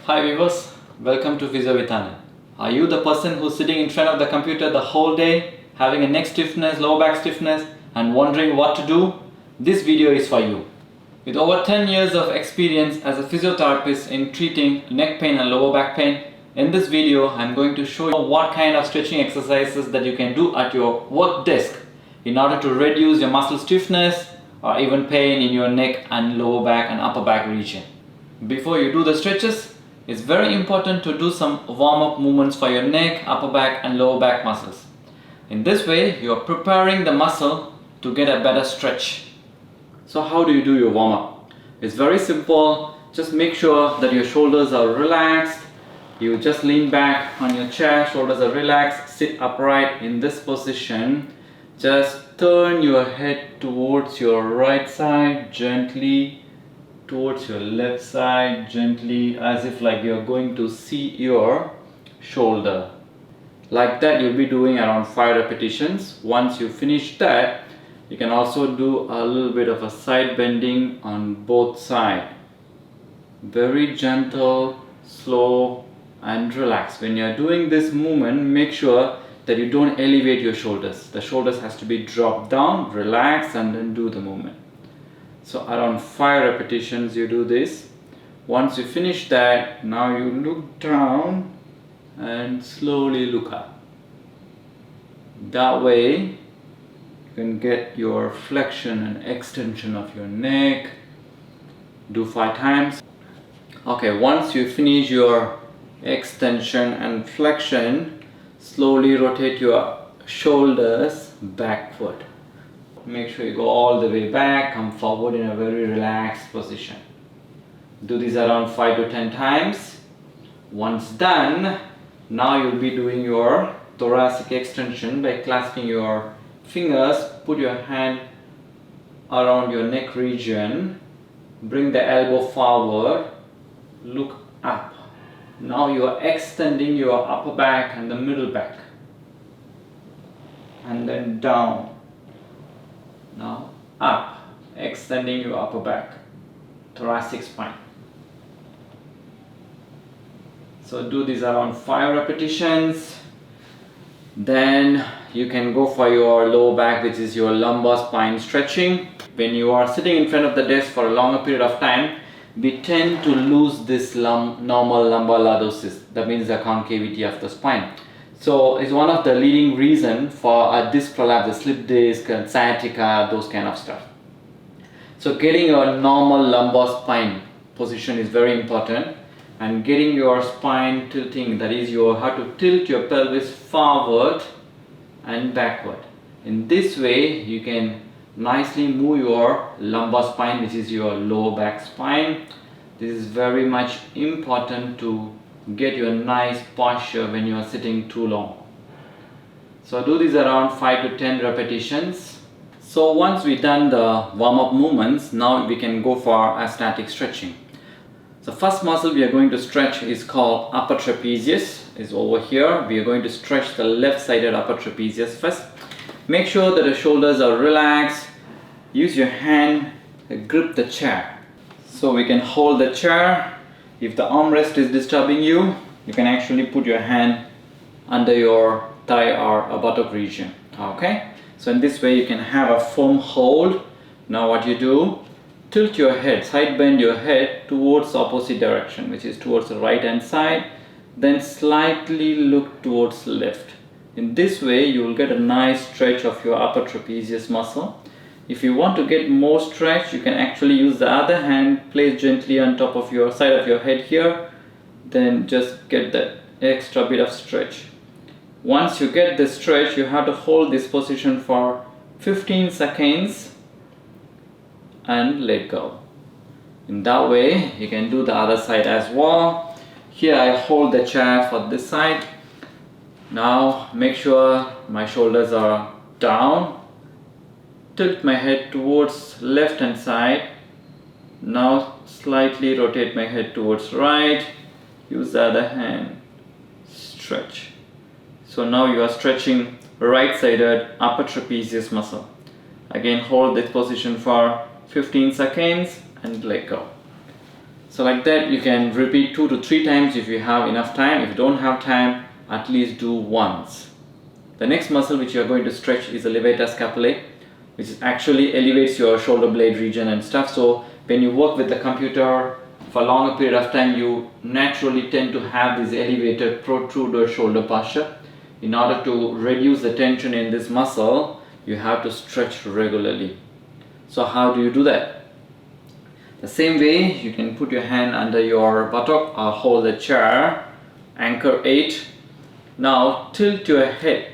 Hi viewers, welcome to Physio with Anand. Are you the person who's sitting in front of the computer the whole day, having a neck stiffness, lower back stiffness and wondering what to do? This video is for you. With over 10 years of experience as a physiotherapist in treating neck pain and lower back pain, in this video I'm going to show you what kind of stretching exercises that you can do at your work desk in order to reduce your muscle stiffness or even pain in your neck and lower back and upper back region. Before you do the stretches, it's very important to do some warm-up movements for your neck, upper back and lower back muscles. In this way, you are preparing the muscle to get a better stretch. So how do you do your warm-up? It's very simple. Just make sure that your shoulders are relaxed. You just lean back on your chair, shoulders are relaxed, sit upright in this position. Just turn your head towards your right side gently, towards your left side gently, as if like you're going to see your shoulder. Like that you'll be doing around 5 repetitions. Once you finish that, you can also do a little bit of a side bending on both sides. Very gentle, slow and relaxed. When you're doing this movement, make sure that you don't elevate your shoulders. The shoulders has to be dropped down, relax and then do the movement. So around 5 repetitions you do this. Once you finish that, now you look down and slowly look up. That way you can get your flexion and extension of your neck. Do 5 times. Okay, once you finish your extension and flexion, slowly rotate your shoulders backward. Make sure you go all the way back, come forward in a very relaxed position. Do this around 5 to 10 times. Once done, now you'll be doing your thoracic extension by clasping your fingers. Put your hand around your neck region. Bring the elbow forward. Look up. Now you are extending your upper back and the middle back. And then down. Now up, extending your upper back, thoracic spine. So do this around 5 repetitions. Then you can go for your lower back, which is your lumbar spine stretching. When you are sitting in front of the desk for a longer period of time, we tend to lose this normal lumbar lordosis. That means the concavity of the spine. So it's one of the leading reasons for a disc prolapse, the slip disc and sciatica, those kind of stuff. So getting your normal lumbar spine position is very important, and getting your spine tilting, that is you have to tilt your pelvis forward and backward. In this way you can nicely move your lumbar spine, which is your lower back spine. This is very much important to get your nice posture when you are sitting too long. So do this around 5 to 10 repetitions. So once we done the warm-up movements, now we can go for a static stretching. The first muscle we are going to stretch is called upper trapezius. Is over here. We are going to stretch the left-sided upper trapezius first. Make sure that the shoulders are relaxed. Use your hand to grip the chair. So we can hold the chair. If the armrest is disturbing you, you can actually put your hand under your thigh or a buttock region. Okay? So in this way you can have a firm hold. Now what you do, tilt your head, side bend your head towards the opposite direction, which is towards the right hand side. Then slightly look towards the left. In this way you will get a nice stretch of your upper trapezius muscle. If you want to get more stretch, you can actually use the other hand, place gently on top of your side of your head here, then just get that extra bit of stretch. Once you get the stretch, you have to hold this position for 15 seconds and let go. In that way, you can do the other side as well. Here I hold the chair for this side. Now make sure my shoulders are down. Tilt my head towards left hand side. Now slightly rotate my head towards right. Use the other hand. Stretch. So now you are stretching right-sided upper trapezius muscle. Again, hold this position for 15 seconds and let go. So like that you can repeat 2 to 3 times if you have enough time. If you don't have time, at least do once. The next muscle which you are going to stretch is the levator scapulae, which actually elevates your shoulder blade region and stuff. So when you work with the computer for a longer period of time, you naturally tend to have this elevated protruder shoulder posture. In order to reduce the tension in this muscle, you have to stretch regularly. So how do you do that? The same way, you can put your hand under your buttock or hold the chair, anchor 8. Now tilt your head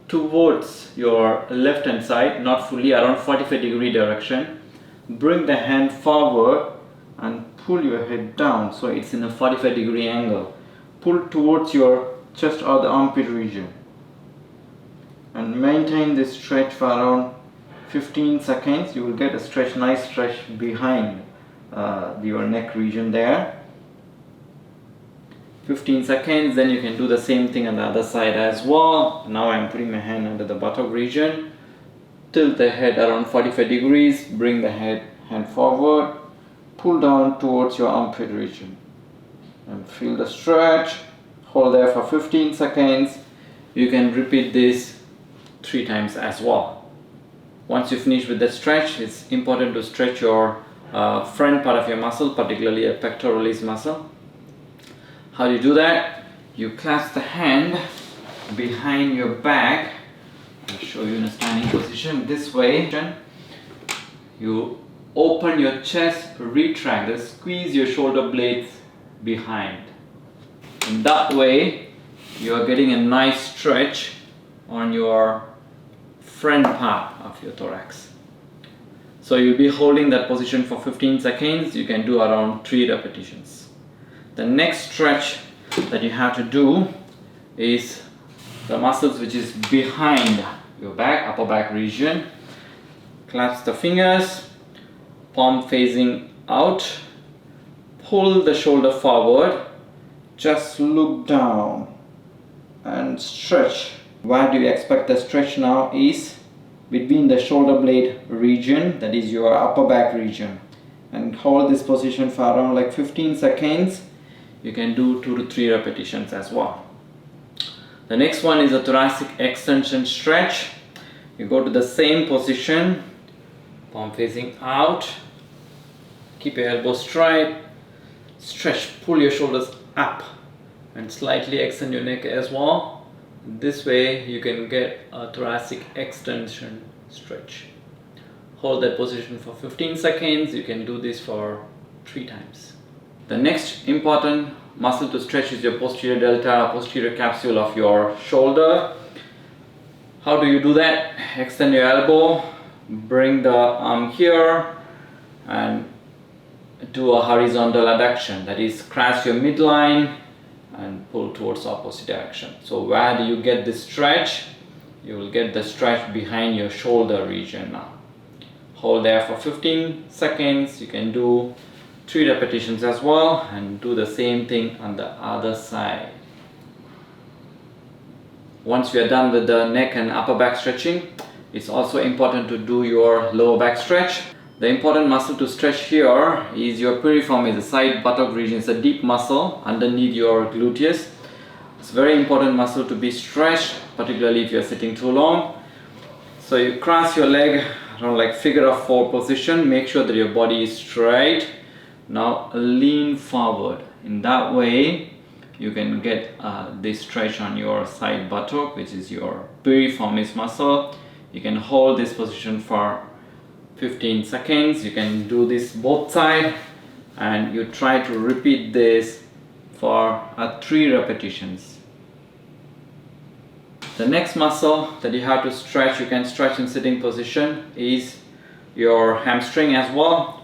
towards your left hand side, not fully, around 45-degree direction. Bring the hand forward and pull your head down so it's in a 45-degree angle. Pull towards your chest or the armpit region and maintain this stretch for around 15 seconds. You will get a nice stretch behind your neck region there. 15 seconds, then you can do the same thing on the other side as well. Now I'm putting my hand under the buttock region. Tilt the head around 45 degrees, bring the hand forward, pull down towards your armpit region and feel the stretch. Hold there for 15 seconds. You can repeat this 3 times as well. Once you finish with the stretch, it's important to stretch your front part of your muscle, particularly a pectoralis muscle. How do you do that? You clasp the hand behind your back. I'll show you in a standing position this way. You open your chest, retract, and squeeze your shoulder blades behind. In that way, you are getting a nice stretch on your front part of your thorax. So you'll be holding that position for 15 seconds. You can do around 3 repetitions. The next stretch that you have to do is the muscles which is behind your back, upper back region. Clasp the fingers, palm facing out, pull the shoulder forward, just look down and stretch. Where do you expect the stretch now is between the shoulder blade region, that is your upper back region, and hold this position for around like 15 seconds. You can do 2 to 3 repetitions as well. The next one is a thoracic extension stretch. You go to the same position, palm facing out, keep your elbows straight, stretch, pull your shoulders up and slightly extend your neck as well. This way you can get a thoracic extension stretch. Hold that position for 15 seconds. You can do this for 3 times. The next important muscle to stretch is your posterior delta, posterior capsule of your shoulder. How do you do that? Extend your elbow, bring the arm here and do a horizontal adduction, that is cross your midline and pull towards opposite direction. So where do you get this stretch? You will get the stretch behind your shoulder region now. Hold there for 15 seconds. You can do 3 repetitions as well and do the same thing on the other side. Once we are done with the neck and upper back stretching, it's also important to do your lower back stretch. The important muscle to stretch here is your piriformis, the side buttock region. It's a deep muscle underneath your gluteus. It's a very important muscle to be stretched, particularly if you're sitting too long. So you cross your leg around like figure of 4 position. Make sure that your body is straight. Now lean forward. In that way you can get this stretch on your side buttock, which is your piriformis muscle. You can hold this position for 15 seconds. You can do this both sides and you try to repeat this for 3 repetitions. The next muscle that you have to stretch, you can stretch in sitting position, is your hamstring as well.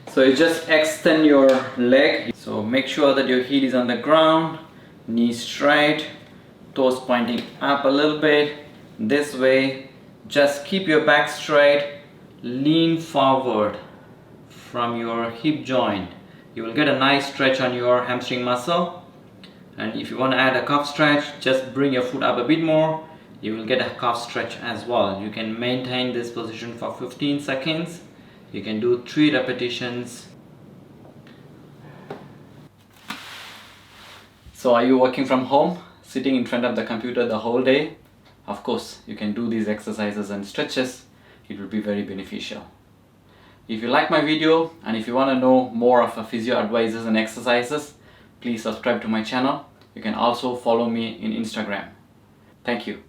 So you just extend your leg. So make sure that your heel is on the ground, knees straight, toes pointing up a little bit. This way, just keep your back straight, lean forward from your hip joint. You will get a nice stretch on your hamstring muscle. And if you want to add a calf stretch, just bring your foot up a bit more. You will get a calf stretch as well. You can maintain this position for 15 seconds. You can do 3 repetitions. So are you working from home, sitting in front of the computer the whole day? Of course, you can do these exercises and stretches. It will be very beneficial. If you like my video and if you want to know more of physio advices and exercises, please subscribe to my channel. You can also follow me in Instagram. Thank you.